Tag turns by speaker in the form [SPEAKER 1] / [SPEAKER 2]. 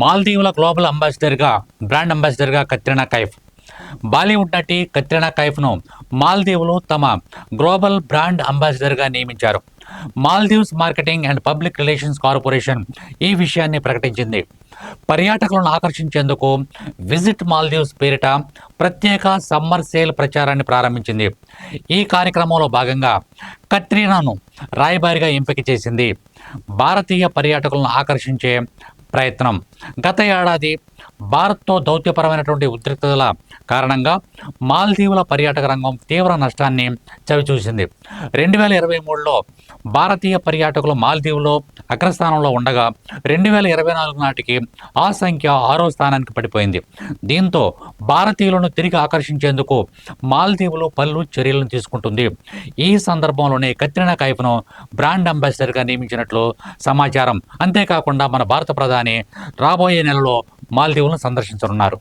[SPEAKER 1] మాల్దీవుల global brand అంబాసిడర్గా Katrina Kaif. Bollywood నటి కత్రినా కైఫ్ను మాల్దీవులు తమ global brand అంబాసిడర్గా నియమించారు. Maldives marketing and public relations corporation ఈ విషయాన్ని ప్రకటించింది. పర్యాటకులను ఆకర్షించేందుకు విజిట్ మాల్దీవ్స్ పేరిట ప్రత్యేక సమ్మర్ సేల్ ప్రచారాన్ని ప్రారంభించింది. ఈ కార్యక్రమంలో భాగంగా కత్రినాను రాయబారిగా ఎంపిక చేసింది. భారతీయ పర్యాటకులను ఆకర్షించే ప్రయత్నం. గత ఏడాది భారత్తో దౌత్యపరమైనటువంటి ఉద్రిక్తతల కారణంగా మాల్దీవుల పర్యాటక రంగం తీవ్ర నష్టాన్ని చవిచూసింది. 2023లో భారతీయ పర్యాటకులు మాల్దీవులో అగ్రస్థానంలో ఉండగా 2024 నాటికి ఆ సంఖ్య 6వ స్థానానికి పడిపోయింది. దీంతో భారతీయులను తిరిగి ఆకర్షించేందుకు మాల్దీవులు పలు చర్యలను తీసుకుంటుంది. ఈ సందర్భంలోనే కత్రినా కైఫ్ను బ్రాండ్ అంబాసిడర్గా నియమించినట్లు సమాచారం. అంతేకాకుండా మన భారత ప్రధాని రాబోయే నెలలో మాల్దీవులను సందర్శించనున్నారు.